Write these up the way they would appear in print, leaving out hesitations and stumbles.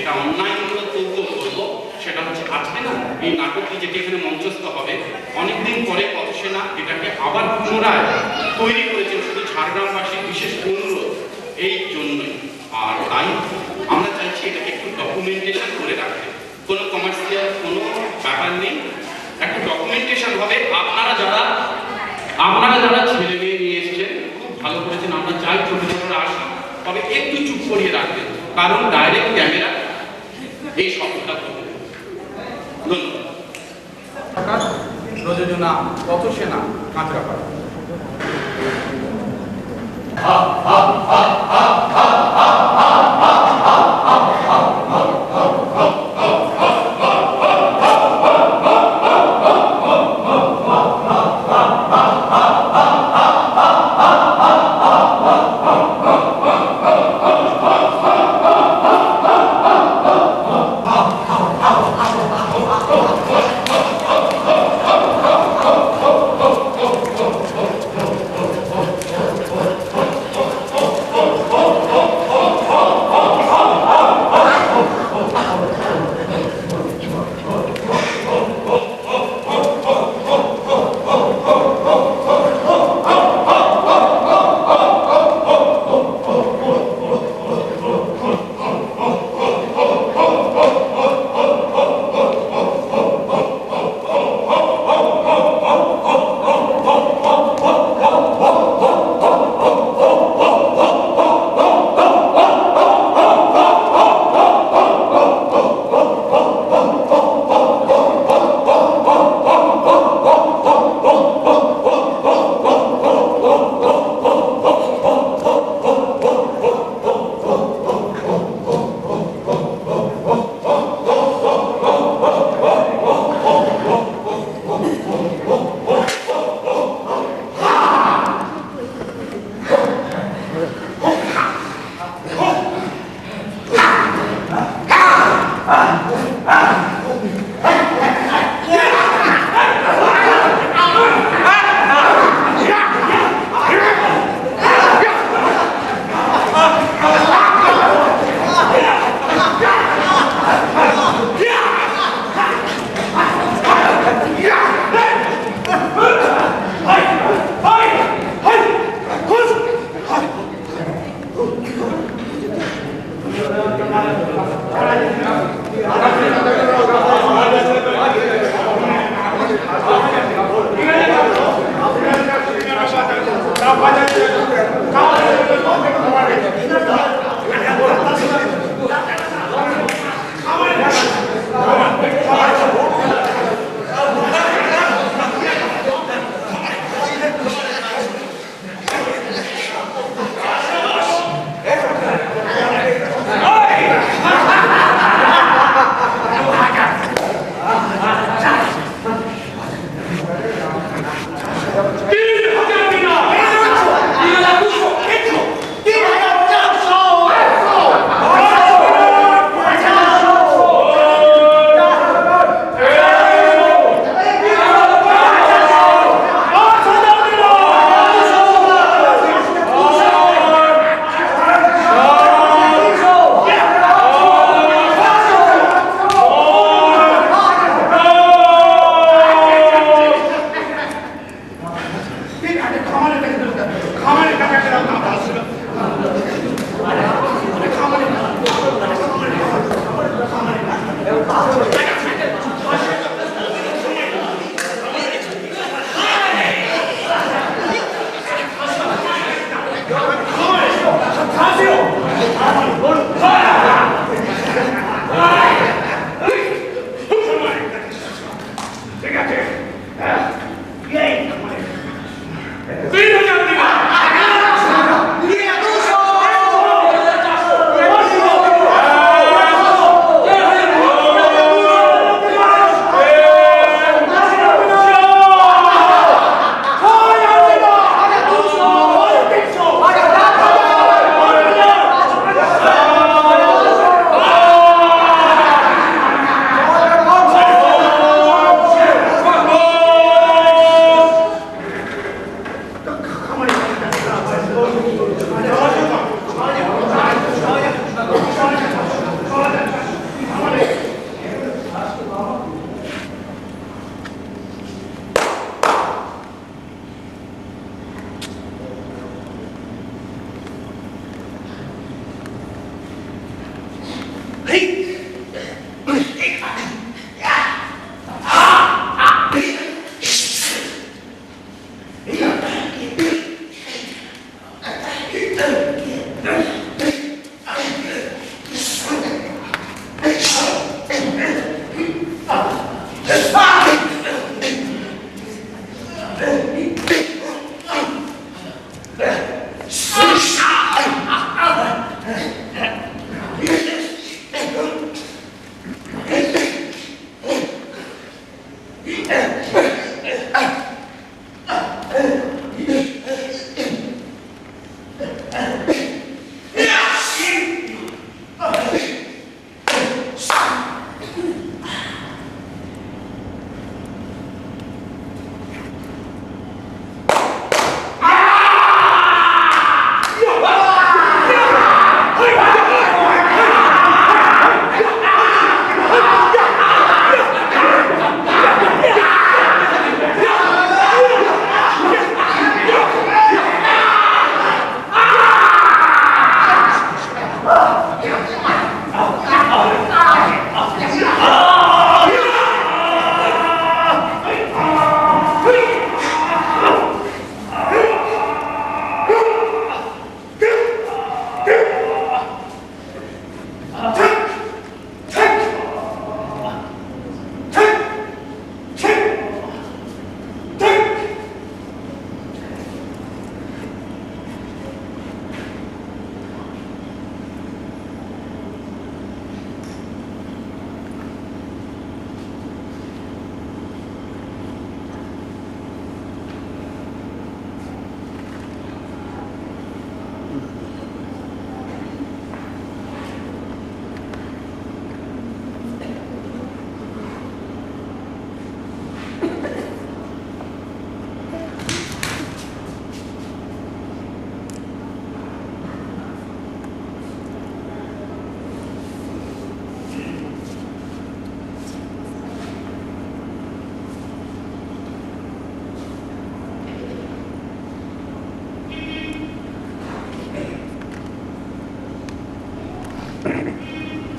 যেটা অন্যায়মূলক কৌতুক বলবো সেটা হচ্ছে আজকে না এই নাটকটি যেটি এখানে মঞ্চস্থ হবে অনেকদিন পরে পথসেনা এটাকে আবার পুনরায় তৈরি করেছেন শুধু ঝাড়গ্রামবাসীর বিশেষ অনুরোধ এই জন্যই। আর তাই আমরা চাইছি এটাকে একটু ডকুমেন্টেশন করে রাখতে, কোনো কমার্শিয়াল কোনো ব্যাপার নেই, একটা ডকুমেন্টেশন হবে। আপনারা যারা ছেলে মেয়ে নিয়ে এসেছেন খুব ভালো করেছেন, আমরা চাই ছোট ছোটরা আসুন, তবে একটু চুপ করিয়ে রাখবেন, কারণ ডাইরেক্ট ক্যামেরা এই শব্দটা করবে। ধন্যবাদ। প্রযোজনা পথসেনা, কাঁচরাপাড়া।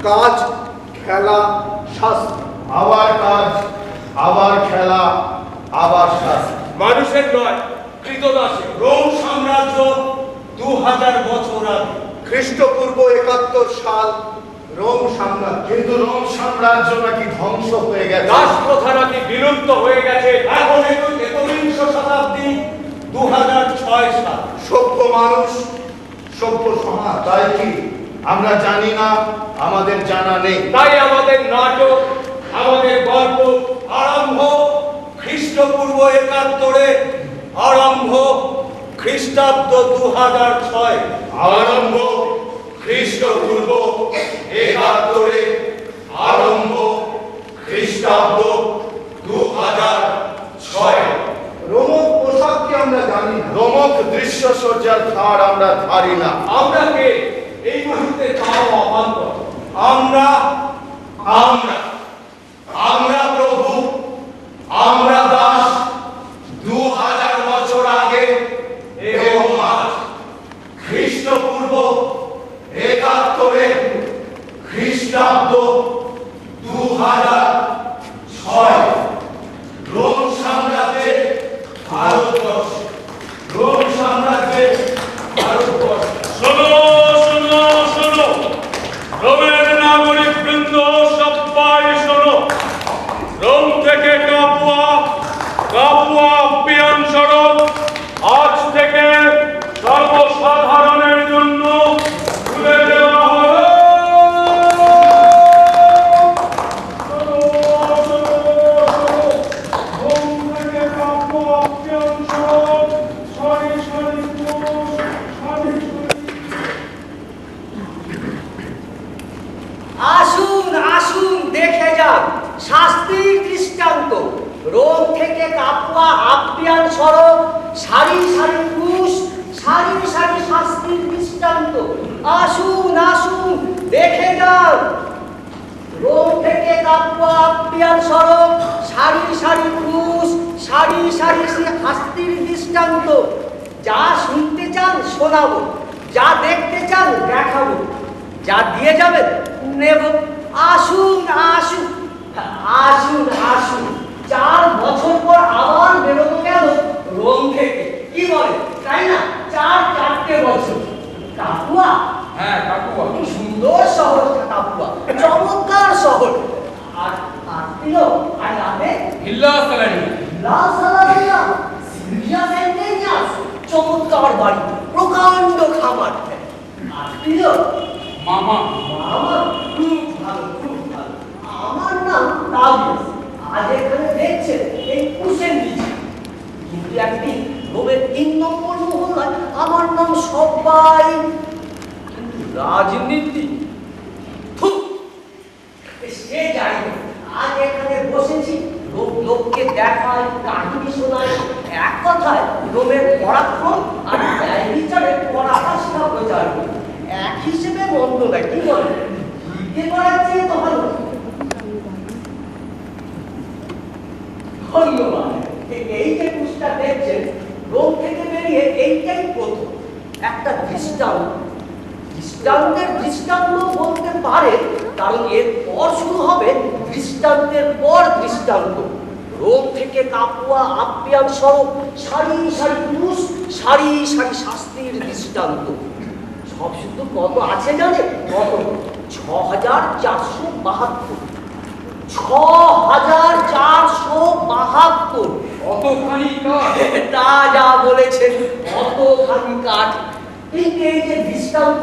কাজ, খেলা, শাস্তি। আবার কাজ, আবার খেলা, আবার শাস্তি। মানুষের নয়, কৃতদাসে। রোম সাম্রাজ্য 2000 বছর আগে, খ্রিস্টপূর্ব 71 সাল রোম সাম্রাজ্য। কিন্তু রোম সাম্রাজ্য নাকি ধ্বংস হয়ে গেছে। দাস প্রথা নাকি বিলুপ্ত হয়ে গেছে। এখন 19 শতাব্দী 2006 সাল। সভ্য মানুষ, সভ্য সমাজ। তাই কি আমরা জানি না? আমাদের জানা নেই। তাই আমাদের নাটক, আমাদের গল্প আরম্ভ খ্রিস্টপূর্ব 71-এ, আরম্ভ খ্রিস্টাব্দ 2006। আরম্ভ খ্রিস্টপূর্ব 71-এ, আরম্ভ খ্রিস্টাব্দ 2006। রোমক পোশাককে আমরা জানি না। রোমক দৃশ্যসজ্জার ধার আমরা ধারি না। আমরা কে এই মুহূর্তে তাও অবান্তর। আমরা আমরা আমরা প্রভু, আমরা দাস। 2000 বছর আগে এবং আজ খ্রিস্টপূর্ব 71-এ, খ্রিস্টাব্দ 2006। রোম সাম্রাজ্যে ভারতবর্ষ, রোম সাম্রাজ্যে ভারতবর্ষ। শোনো শোনো শোনো, রোমের নাগরিক বৃন্দ সবাই শোনো। রোম থেকে কাপুয়া আপ্যায়ন সড়ক আজ থেকে সর্বসাধারণের জন্য খুলে দেওয়া হলো। রোম থেকে কাপুয়া আপ্যায়ন সড়ক সারি সারি পুরুষ, সারি সারি। আসুন আসুন দেখে যান শাস্তির দৃষ্টান্ত। রোম থেকে কাপুয়া আপ্যায়ন সড়ক, সারি সারি পুরুষ, সারি সারি শাস্তির দৃষ্টান্ত। আসুন আসুন দেখে যান। রোম থেকে কাপুয়া আপ্যায়ন সড়ক, সারি সারি পুরুষ, সারি সারি শাস্তির দৃষ্টান্ত। যা শুনতে চান শোনাবো, যা দেখতে চান দেখাবো। যা দিয়ে যাবেন নেব। আসুন আসুন আসুন আসুন, 4 বছর পর আবার বেরোনো গেল রোম থেকে, কি বলে তাই না? 4 বছর। কাপুয়া, হ্যাঁ কাকুয়া। কি সুন্দর শহর কাপুয়া, চমৎকার শহর। আর প্রিয় আর রাতে ভিল্লা স্যালারি। চমৎকার বাড়ি, প্রকাণ্ড খামার। আর প্রিয় মামা। মামা, খুব ভালো খুব ভালো। আমার নাম তাবিজ। আজ এখানে দেখছেন এই কুশের নিচে, কিন্তু একদিন রোমের 3 নম্বর মহল্লায় আমার নাম সবাই, কিন্তু রাজনীতি সে যাই হোক, আজ এখানে বসেছি, লোককে দেখায়, কাহিনী শোনায়, এক কথায় রোমের পরাক্রম আর ন্যায় বিচারের পরাকাষ্ঠা প্রচার করি। এক হিসেবে মন্দ না, কি বলে? ভিড়কে করার চেয়ে তো ভালো। ধন্যবাদ। এই যে পুস্তকটা দেখছেন, রোম থেকে বেরিয়ে এইটাই প্রথম একটা দৃষ্টান্ত। দৃষ্টান্তের দৃষ্টান্ত বলতে পারে, কারণ এরপর শুরু হবে দৃষ্টান্তের পর দৃষ্টান্ত। রোম থেকে কাপুয়া আপ্যায়ন সড়ক, সারি সারি পুরুষ, সারি সারি শাস্তির দৃষ্টান্ত। সব শুধু কত আছে জানে? কত? 6472। 6472। অতখানি কাজ? তা যা বলেছেন, অতখানি কাঠ। কিন্তু এই যে দৃষ্টান্ত,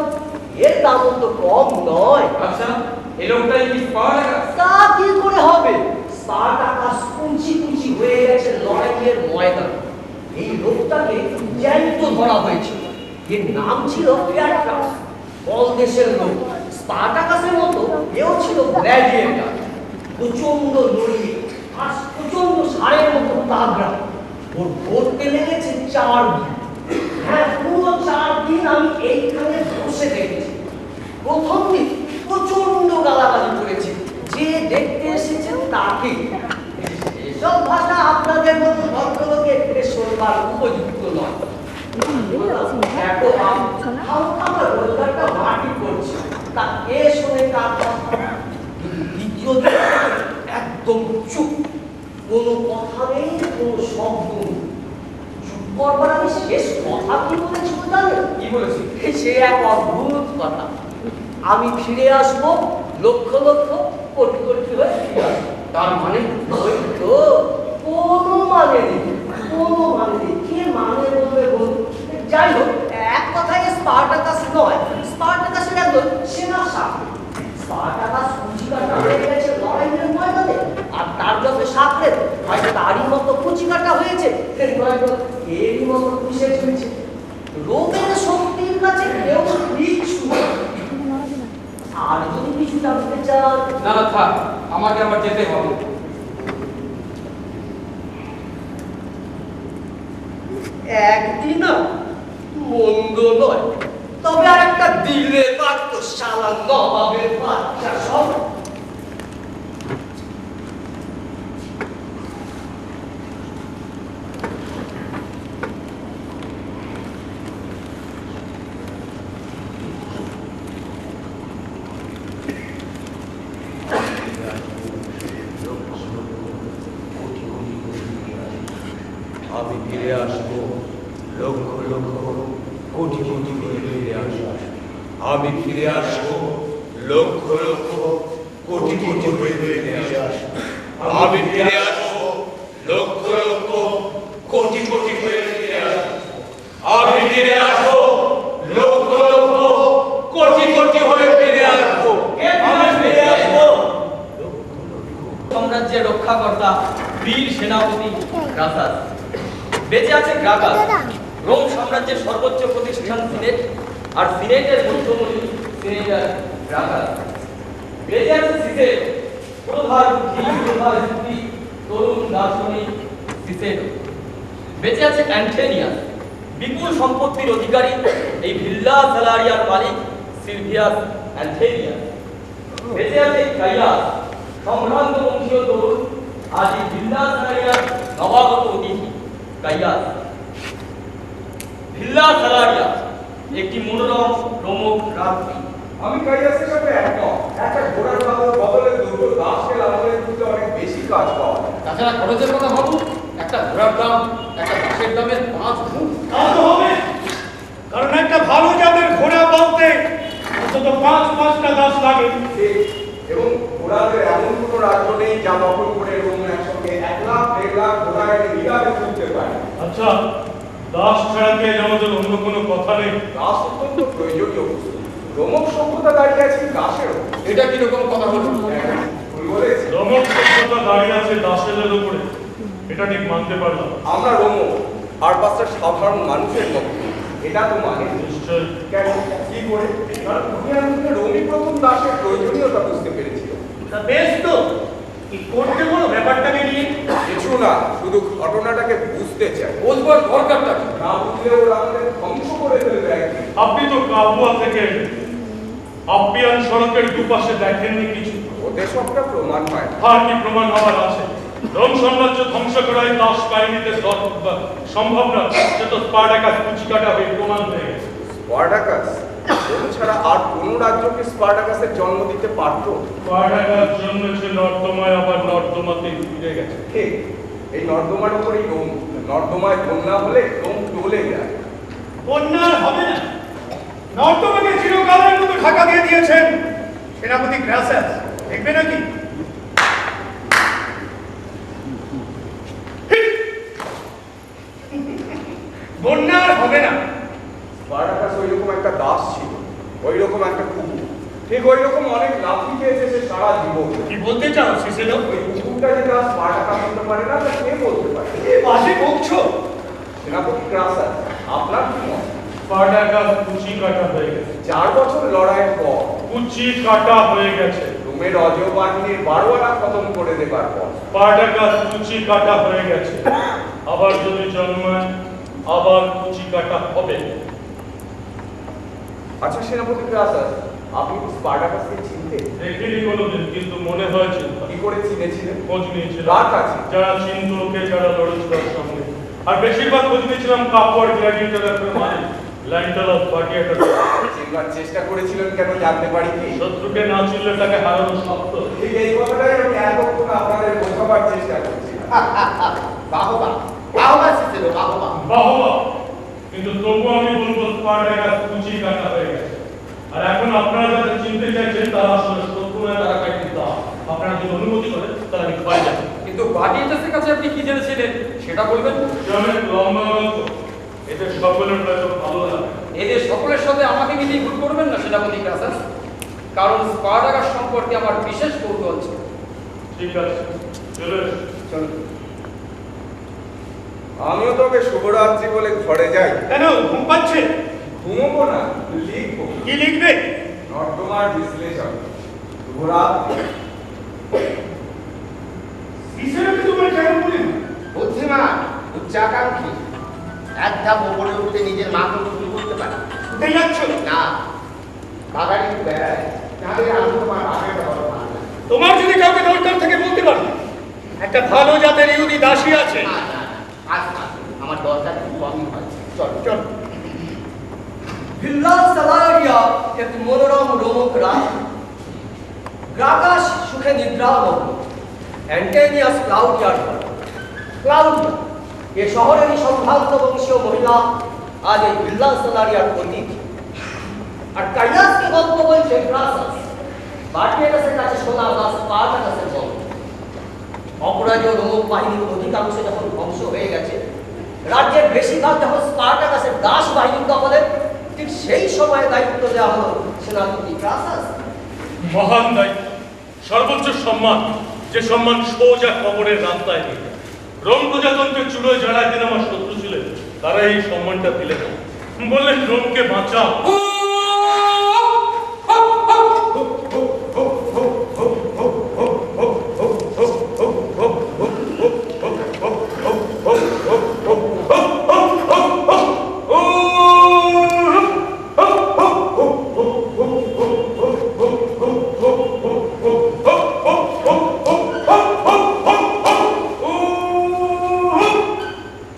এর দাম তো কম নয়। আচ্ছা, এই লোকটাই কি স্পার্টাকাস? তা কি করে হবে? স্পার্টাকাস কুঞ্চি কুঞ্চি হয়ে গেছে লড়াইয়ের ময়দান। এই লোকটাকে জ্যান্ত ধরা হয়েছিল। এর নাম ছিল প্যাট্রাস, বল দেশের লোক। স্পার্টাকাসের মতো এও ছিল গ্ল্যাডিয়েটর, প্রচন্ড লড়িয়ে আর প্রচন্ড ষাঁড়ের মতো তাগড়া। ওর ধরতে লেগেছে 4 দিন। হ্যাঁ, পুরো 4 দিন আমি এইখানে বসে দেখেছি। প্রথম দিন প্রচন্ড গালাগালি করেছে, যে দেখতে এসেছে তাকে। এসব ভাষা আপনাদের মতো ভদ্রলোকের শোনবার উপযুক্ত নয়। দেখো, আমার রোজগারটা মাটি করছে, তা কে শোনে কার কথা? দ্বিতীয় দিন একদম চুপ, কোনো কথা নেই, কোনো শব্দ নেই। চুপ করবার আমি শেষ কথা কি বলেছিল জানেন? কি বলেছি? সে এক অদ্ভুত কথা। আমি ফিরে আসবো, লক্ষ লক্ষ কোটি কোটি হয়ে ফিরে আসবো। তার মানে? ওই তো, কোনো মানে নেই, কোনো মানে নেই। কে মানে বলবে বলুন? যাই হোক, এক কথায় স্পার্টাকাস নয়, স্পার্টাকাসের একজন সেনা সাথী। স্পার্টাকাস কুচিকাটা হয়ে গেছে লড়াইয়ের ময়দানে, আর তার যত সাথে হয় তারই মতো কুচিকাটা হয়েছে, এরই মতো পুষে ঝুলছে। রোমের শক্তির কাছে কেউ কিছু নয়। আর যদি কিছু জানতে চান, না না থাক, আমাকে আবার যেতে হবে। একদিন না মন্দ নয়, তবে আর একটা দিলে পারত শালা নবাবের বাচ্চা সব। আমি ফিরে আসবো, লক্ষ লক্ষ কোটি কোটি করে ফিরে আসবো। আমি ফিরে আসবো, লক্ষ লক্ষ কোটি কোটি করে ফিরে আসবো। আমি ফিরে আসবো, লক্ষ লক্ষ কোটি কোটি করে ফিরে আসবো। আমি ফিরে আসবো, লক্ষ লক্ষ কোটি কোটি হয়ে ফিরে আসবো। আমি ফিরে আসবো। সাম্রাজ্যের রক্ষাকর্তা বীর সেনাপতি গ্রাসাস। বেঁচে আছে গ্রাকাস, রোম সাম্রাজ্যের সর্বোচ্চ প্রতিষ্ঠান সিনেট, আর সিনেটের মধ্যমণি সিনেটর গ্রাকাস। বেঁচে আছে সিসেট, প্রধান বুদ্ধি, প্রধান যুক্তি, তরুণ দার্শনিক সিসেট। বেঁচে আছে অ্যান্টেনিয়াস, বিপুল সম্পত্তির অধিকারী, এই ভিল্লা স্যালারিয়ার মালিক সিলভিয়াস অ্যান্টেনিয়াস। বেঁচে আছে গাইয়াস, সম্ভ্রান্ত বংশীয় তরুণ, আজ এই ভিল্লা স্যালারিয়ার নবাগত অতিথি গাইয়াস। ভিল্লা স্যালারিয়া একটি মনোরম রোমক রাত্রি, আমি কাইয়াসের সাথে একমত। একটা ঘোড়ার বদলে দুটো দাসকে লালনের দিতে অনেক বেশি কাজ পাওয়া যায়। তাছাড়া খরচের কথা ভাবুন, একটা ঘোড়ার দাম একটা দাসের দামের 5 গুণ। তা তো হবে, কারণ একটা ভালো জাতের ঘোড়া বলতে অন্তত 5-5টা দাস লাগে। ঠিক। এবং ঘোড়াদের এমন কোনো রাজ্য নেই যা দখল করে রোম একসঙ্গে 1 লাখ 1.5 লাখ ঘোড়া এনে নিরাপদে তুলতে পারে। আচ্ছা, দাস ছাড়া কি আমাদের অন্য কোনো কথা নেই? দাস অত্যন্ত প্রয়োজনীয় বস্তু। রোমক সভ্যতা দাঁড়িয়ে আছে দাসের উপর। এটা কিরকম কথা বলুন? ভুল বলেছি। রোমক সভ্যতা দাঁড়িয়ে আছে দাসেদের উপরে, এটা ঠিক মানতে পারলাম। আমরা রোমক আর পাঁচটা সাধারণ মানুষের মতো, এটা তো মানে নিশ্চয়। কেন কি করে? কারণ দুনিয়ার মধ্যে রোমই প্রথম দাসের প্রয়োজনীয়তা বুঝতে পেরেছিল। তা বেশ তো, কি করতে বলো ব্যাপারটাকে নিয়ে? কিছু না, শুধু ঘটনাটাকে বুঝতে চাই। বুঝবার দরকারটা কি? না বুঝলে ওরা আমাদের ধ্বংস করে ফেলবে একদিন। আপনি তো কাবুয়া থেকে আপ্পিয়ান সড়কের দুপাশে দেখেননি কিছু? ওতে সবটা প্রমাণ হয়। আর কি প্রমাণ হওয়ার আছে? রোম সাম্রাজ্য ধ্বংস করায় দাস বাহিনীতে সম্ভব না, সে তো স্পার্টাকাস কুচিকাটা হয়ে প্রমাণ হয়ে গেছে। স্পার্টাকাস রোম ছাড়া আর কোন রাজ্যকে স্পার্টাকাসের জন্ম দিতে পারতো? স্পার্টাকাস জন্মেছে নর্দমায়, আবার নর্দমাতে ফিরে গেছে। ঠিক, এই নর্দমার উপরেই রোম। নর্দমায় বন্যা হলে রোম টলে যায়। বন্যা হবে না, নর্দমাকে চিরকালের মতো ঢাকা দিয়ে দিয়েছেন সেনাপতি গ্রাসাস, দেখবে নাকি? বন্যা আর হবে না। স্পার্টাকাস ওইরকম একটা দাস ছিল, ওইরকম একটা কুকুর, ঠিক ওইরকম অনেক লাথি খেয়েছে সে সারা জীবন। কি বলতে চাও সিসেলো? ওই কুকুরটা যেটা স্পার্টাকাস হতে পারে না, তা কে বলতে পারে? এ বাজে বকছো। সেনাপতি গ্রাসাস, আপনার কি মত? স্পার্টাকাস কুচি কাটা হয়ে গেছে। 4 বছর লড়াইয়ের পর কুচি কাটা হয়ে গেছে। রোমের অজয় বাহিনীর 12 আনা খতম করে দেবার পর স্পার্টাকাস কুচি কাটা হয়ে গেছে। আবার যদি জন্মায় আবার কুচি কাটা হবে। আচ্ছা সেনাপতি গ্রাসাস, আপনি কি স্পার্টাকাসকে চিনতেন? দেখিনি কোনোদিন, কিন্তু মনে হয়েছে কি করে চিনেছিলেন? খোঁজ নিয়েছিলাম কার কাছে? যারা চিনত ওকে, যারা লড়েছিল ওর সঙ্গে। আর বেশিরভাগ খোঁজ নিয়েছিলাম কাপড় গ্ল্যাডিয়েটরের মানে ল্যান্টালাস বাটিয়াটার। চিনবার চেষ্টা করেছিলেন কেন জানতে পারি কি? শত্রুকে না চিনলে তাকে হারানো শক্ত। ঠিক এই কথাটাই আমি এতক্ষণ আপনাদের বোঝাবার চেষ্টা করছি। বাহবা বাহবা সিসেলো, বাহবা। বাহবা, কিন্তু তবু আমি বলবো স্পার্টাকাস কুচি কাটা হয়ে গেছে। আর এখন আপনারা যারা চিনতে চাইছেন তারা আসলে শত্রু নয়, তারা কাটিয়ে দাও। আপনারা যদি অনুমতি করেন তাহলে আমি ভয় যাবো। কিন্তু গ্লাডিয়েটার্সের কাছে আপনি কি জেনেছিলেন সেটা বলবেন? সে অনেক লম্বা গল্প, এদের সকলের হয়তো ভালো লাগে। এদের সকলের সাথে আমাকে মিলিয়ে ভুল করবেন না সেনাপতি গ্রাসাস, কারণ স্পার্টাকাস সম্পর্কে আমার বিশেষ কৌতূহল ছিল। ঠিক আছে, চলে এসো। চলুন। আমিও তবে শুভরাত্রি বলে ঘরে যাই। কেন ঘুম পাচ্ছে? ঘুমবো না, লিখবো। কি লিখবে? নর্দমার বিশ্লেষণ। শুভরাত্রি। কিসের তোমার কেন মনে হয়? বুদ্ধিমান, উচ্চাকাঙ্ক্ষী, এক ধাপ উপরে উঠতে নিজের মাকে বিক্রি করতে পারে কোথায় যাচ্ছ? না। বাগানে একটু বেড়ায়, তাহলে আমি তোমার বাগানে বড় ভালো লাগে। তোমার যদি কাউকে দরকার থাকে বলতে পারো। একটা ভালো জাতের ইহুদি দাসী আছে। না, না, আজ না, আমার দরকার খুব কমই হয়েছে। চল চল। ভিল্লা সালারিয়া একটি মনোরম রোমক রাজ্য। গ্রাকাস সুখে নিদ্রামগ্ন। অ্যান্টেনিয়াস ক্লাউডিয়ার ঘর। ক্লাউডিয়া এ শহরেরই সম্ভ্রান্ত বংশীয় মহিলা আজ এই ভিল্লা সালারিয়ার অতিথি। আর কাইলাসকে গল্প বলছে গ্রাসাস। বার্টিয়াটাসের কাছে শোনা বা স্পার্টাকাসের গল্প। অপরাজেয় রোমক বাহিনীর অধিকাংশ যখন ধ্বংস হয়ে গেছে, রাজ্যের বেশিরভাগ যখন স্পার্টাকাসের দাস বাহিনীর দখলে, ঠিক সেই সময় দায়িত্ব দেওয়া হলো সেনাপতি গ্রাসাস। মহান দায়িত্ব, সর্বোচ্চ সম্মান, যে সম্মান সোজা কবরের রাস্তায় নিয়ে যায়। রোম প্রজাতন্ত্রের চুলোয় যারা একদিন আমার শত্রু ছিলেন তারা এই সম্মানটা দিলেন, বললেন রোমকে বাঁচাও।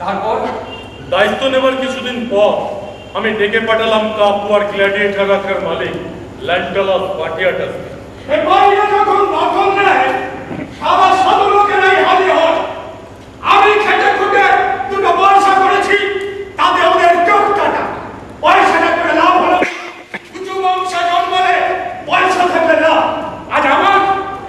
তারপর দায়িত্ব নেবার কিছুদিন পর আমি ডেকে পাঠালাম কাপুয়ার গ্ল্যাডিয়েটর রাখার মালিক ল্যান্টালাস পাটিয়াটাস। এ বাইরে যখন দখল নেয় সারা সাধু লোকেরাই হাজির হয়। আমি খেটে খুটে দুটো পয়সা করেছি, তাতে ওদের চোখ কাটা। পয়সাটা করে লাভ হলো উঁচু বংশে জন্মালে পয়সা থাকলে না। আজ আমার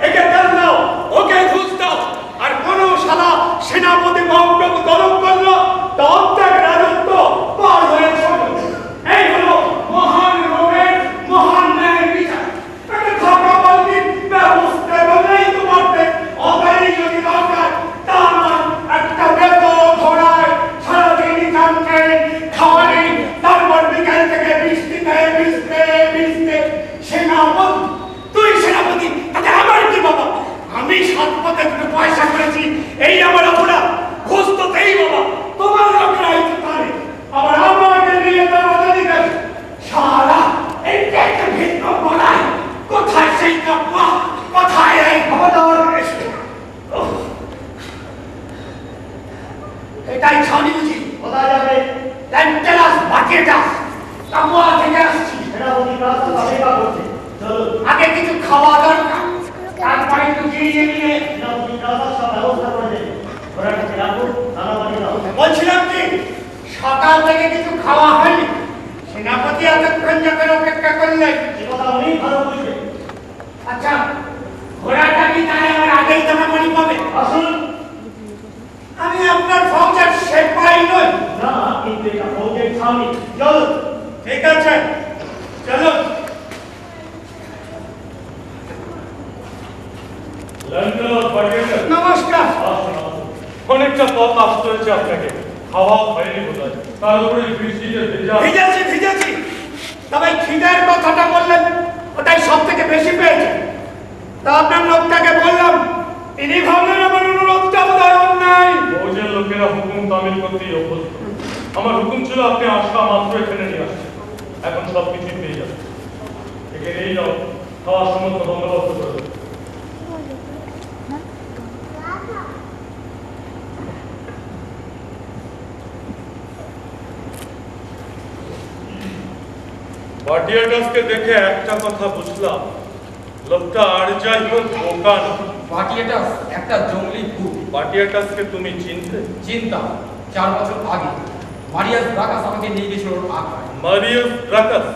একে তেল দাও, ওকে ঘুষ দাও, আর কোনো শালা সেনাপতি মহাপ্রভু তলব করলো তা অর্ধেক রাজত্ব পার হয়ে চলল। এই হলো মহান রোগের মহান ন্যায় বিচার। এটা থাকা বলদিন ব্যবস্থা বলেই তো পারতে। অতাই যদি দরকার তা আমার একটা বেত ঘোড়ায় সারাদিনই কামকে খাওয়ানি, তারপর বিকাল থেকে বৃষ্টিতে ভিজতে ভিজতে সেনাপতি। তুই সেনাপতি, তাতে আমার কি বাবা? আমি সাত পথে দুটো পয়সা করেছি, এই আমার অপরাধ। ঘুষ তো দেই বাবা, তোমার লোকেরাই তো তারে। আবার আমাকে নিয়ে তো বদলি গেল সারা। এইটা একটা ভিন্ন বলায় কোথায় সেই কাপড়, কোথায় এই খবর? এটাই ছাউনি বুঝি? কোথায় যাবে? ল্যান্টালাস বাকেটাস কাপড় থেকে আসছি। সেনাপতি রাস্তা তালিকা করছে, আগে কিছু খাওয়া দরকার, তারপরে একটু গিয়ে নিয়ে বলছিলাম কি সকাল থেকে কিছু খাওয়া হয়নি। সেনাপতি এতক্ষণ যখন অপেক্ষা করলেন অনেক ভালো বুঝবে। আচ্ছা ঘোড়াটা কি তাই আমার আগেই জানামানি পাবে? আসুন, আমি আপনার ফৌজের সেপাই নই। না, কিন্তু এটা ফৌজের ছাউনি। চলো। ঠিক আছে, চলো। ল্যান্টালাস পাটিয়াটাস। নমস্কার। আসুন, আসুন। অনেকটা পথ আসতে হয়েছে আপনাকে, খাওয়া হয়নি বোধহয়, তার উপরে বৃষ্টিতে ভেজা। ভিজেছি ভিজেছি, তবে খিদের কথাটা বললেন ওটাই সব থেকে বেশি পেয়েছে। তা আপনার লোকটাকে বললাম, তিনি ভাবলেন আমার অনুরোধটা বোধহয় অন্যায়। ফৌজের লোকেরা হুকুম তামিল করতেই অভ্যস্ত। আমার হুকুম ছিল আপনি আসা মাত্র এখানে নিয়ে আসছেন, এখন সব কিছুই পেয়ে যাবেন। এখানে এই যাও, খাওয়ার সমস্ত বন্দোবস্ত করে দেবো। পাটিয়াটাসকে দেখে একটা কথা বুঝলাম, লোকটা আর যাই হোক বোকা না। পাটিয়াটাস একটা জঙ্গলি ভূত। পাটিয়াটাসকে তুমি চিনতে? চিন্তা 4 বছর আগে মারিয়াস ব্রাকাস আমাকে নিয়ে গেছিল আগ্রায়। মারিয়াস ব্রাকাস,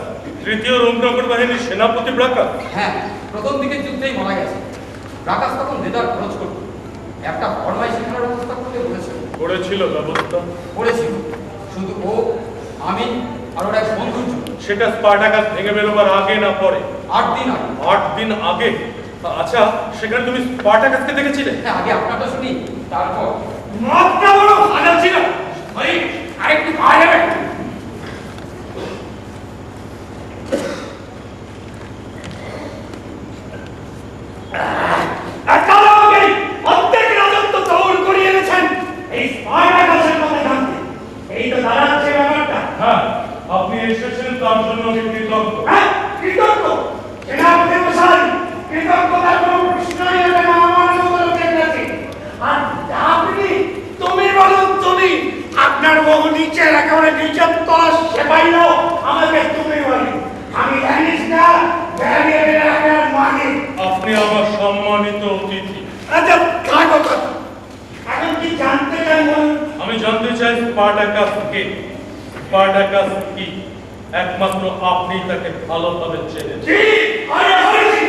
তৃতীয় রোমনগর বাহিনীর সেনাপতি ব্রাকাস? হ্যাঁ, প্রথম দিকে যুদ্ধেই মারা গেছে। ব্রাকাস তখন লেদার খরচ করত, একটা ফরমাই শেখানোর ব্যবস্থা করতে বলেছিল। করেছিল ব্যবস্থা? করেছিল, শুধু ও, আমি আর ওর এক বন্ধুর জন্য। সেটা স্পার্টাকাস ভেঙে বেরোবার আগে না পরে? 8 দিন আগে। 8 দিন আগে? আচ্ছা, সেখানে তুমি স্পার্টাকাসকে দেখেছিলে? হ্যাঁ, আগে আপনারটা শুনি, তারপর। মতটা বড় ভালো ছিল, ওই আরেকটু খাওয়া যাবে? অর্ধেক রাজত্ব দৌড় করিয়ে এনেছেন এই স্পার্টাকাসের কথা জানতে। এই তো দাঁড়াচ্ছে ব্যাপারটা। হ্যাঁ, আপনি এসেছেন তার জন্য আমি কৃতজ্ঞ। হ্যাঁ, কৃতজ্ঞ? সেনাপতি মশাই, কৃতজ্ঞতার কোনো প্রশ্নই ওঠে না আমার মতো লোকের কাছে। আর আপনি, তুমি বলুন তুমি, আপনার বহু নিচের একেবারে নিচের তলার সেপাইও আমাকে তুমি বলে। আমি জানিস না ব্যারিয়ারের আপনার মানে। আপনি আমার সম্মানিত অতিথি। আচ্ছা থাকো কথা, এখন কি জানতে চাই বলুন? আমি জানতে চাই স্পার্টাকাস কে? স্পার্টাকাস কি? একমাত্র আপনি তাকে ভালোভাবে চেনেন। জি, আরে হয়েছি।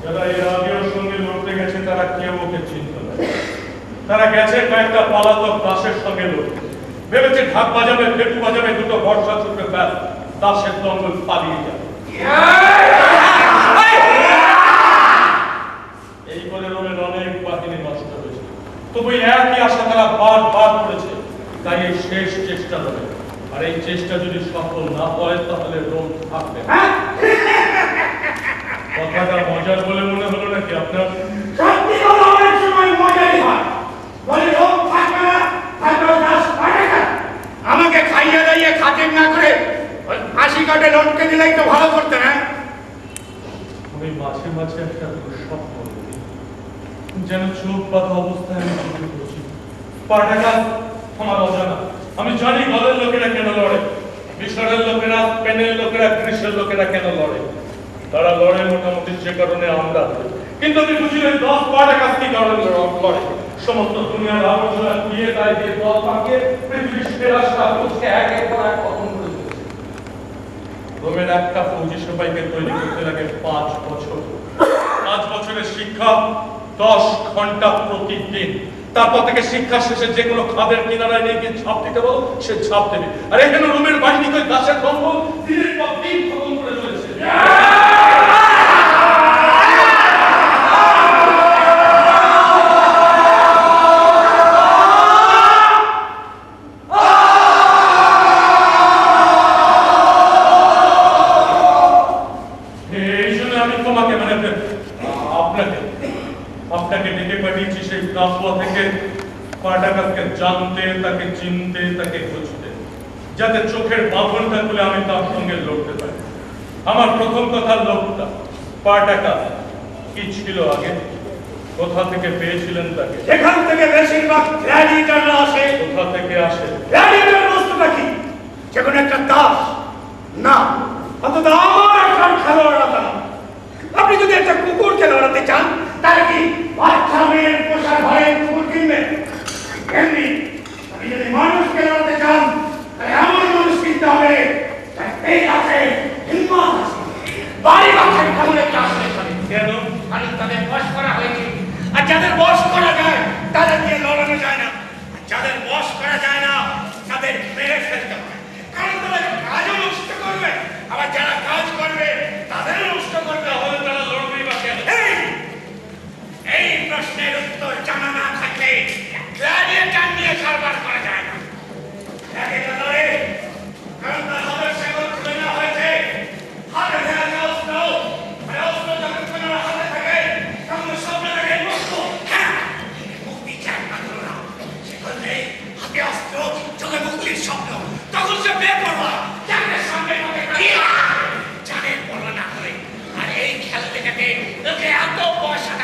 যারা এর আগেও সঙ্গে লড়তে গেছে তারা কেউ ওকে চিনত না। তারা গেছে কয়েকটা পলাতক দাসের সঙ্গে লড়তে, ভেবেছে ঢাক বাজাবে, ফেটু বাজাবে, দুটো বর্ষা ছুটবে, ব্যাস দাসের দঙ্গল পালিয়ে যাবে। এই করে রোমের অনেক বাহিনী নষ্ট হয়েছে, তবু এই একই আশা তারা বারবার করেছে। তাই এই শেষ চেষ্টা হবে, আর এই চেষ্টা যদি সফল না হয় তাহলে রোম থাকবে না। কথাটা মজার বলে মনে হলো নাকি আপনার? সত্যি কথা অনেক সময় মজাই হয়। বলে লোক থাকবে না, থাকবে দাস পাঠাকা। আমাকে খাইয়ে দাইয়ে খাতির না করে ওই 80 কাটে লটকে দিলেই তো ভালো করতে আমি মাঝে মাঝে একটা দুঃস্বপ্ন দেখি। যেন চোখ বাঁধা অবস্থায় আমি যুদ্ধ করছি। স্পার্টাকাস আমার অজানা। আমি জানি গলের লোকেরা কেন লড়ে, মিশরের লোকেরা, স্পেনের লোকেরা, গ্রিসের লোকেরা কেন লড়ে। তারা লড়ে মোটামুটি যে কারণে আমরা লড়ি। কিন্তু আমি বুঝি না 10 স্পার্টাকাস কি কারণে লড়ে। সমস্ত দুনিয়ার আবর্জনা কুড়িয়ে গায়ে দিয়ে দল পাকিয়ে পৃথিবীর সেরা স্থাপত্যকে একের পর এক পতন করে দিয়েছে। রোমের একটা ফৌজি সিপাহীকে তৈরি করতে লাগে 5 বছর। 5 বছরের শিক্ষা 10 ঘন্টা প্রতিদিন। তারপর থেকে শিক্ষা শেষে যে কোনো খাদের কিনারায় নিয়ে গিয়ে ছাপ দিতে বলো, সে ছাপ দেবে। আর এখানে রোমের বাহিনীকে গাছের দম্বল দিনের পর দিন খতম করে চলেছে। আপনাকে ডেকে পাঠিয়েছি সেই কাফুয়া থেকে স্পার্টাকাসকে জানতে, তাকে চিনতে, তাকে বুঝতে, যাতে চোখের বাঁধনটা খুলে আমি তার সঙ্গে লড়তে পারি। আমার প্রথম কথা লোকটা স্পার্টাকাস কি ছিল আগে, কোথা থেকে পেয়েছিলেন তাকে? এখান থেকে বেশিরভাগ গ্ল্যাডিয়েটররা আসে। কোথা থেকে আসে? গ্ল্যাডিয়েটর বস্তুটা কি? যে কোনো একটা দাস না, অন্তত আমার এখন খেলোয়াড়রা তা না। আপনি যদি একটা কুকুরকে লড়াতে চান, তাহলে কি বাচ্চা মেয়ের পোষা ঘরে কুকুর কিনবেন? এমনি আপনি যদি মানুষকে লড়াতে চান, তাহলে এমন মানুষ কিনতে হবে যার পেট আছে, হিম্মত আছে, বাড়ি আছে, তেমন একটা আসলে চলে। কেন? কারণ তাদের বশ করা হয়েছে। আর যাদের বশ করা যায় তাদের দিয়ে লড়ানো যায় না। যাদের বশ করা যায় না তাদের মেরে ফেলতে হয়। কারণ তাদের কাজও নষ্ট করবে, আবার যারা কাজ করবে তাদেরও নষ্ট করবে। তাহলে তারা লড়বেই বা কেন? এই প্রশ্নের উত্তর জানা না থাকলে গ্ল্যাডিয়েটর নিয়ে কারবার করা যায় না। গ্ল্যাডিয়েটর লড়ে কারণ তার হাতের শেকল খুলে নেওয়া হয়েছে। হাতে ধরে অস্ত্র, আর অস্ত্র যখন কোনো হাতে থাকে তখন স্বপ্ন দেখে মুক্ত। হ্যাঁ, মুক্তি চায় না তোরা। শেকল নেই, হাতে অস্ত্র, চোখে মুক্তির স্বপ্ন। তখন সে বেপরোয়া, যাকে সামনে পাবে জানের পরোয়া না করে। আর এই খেলা দেখাতে লোকে এত পয়সা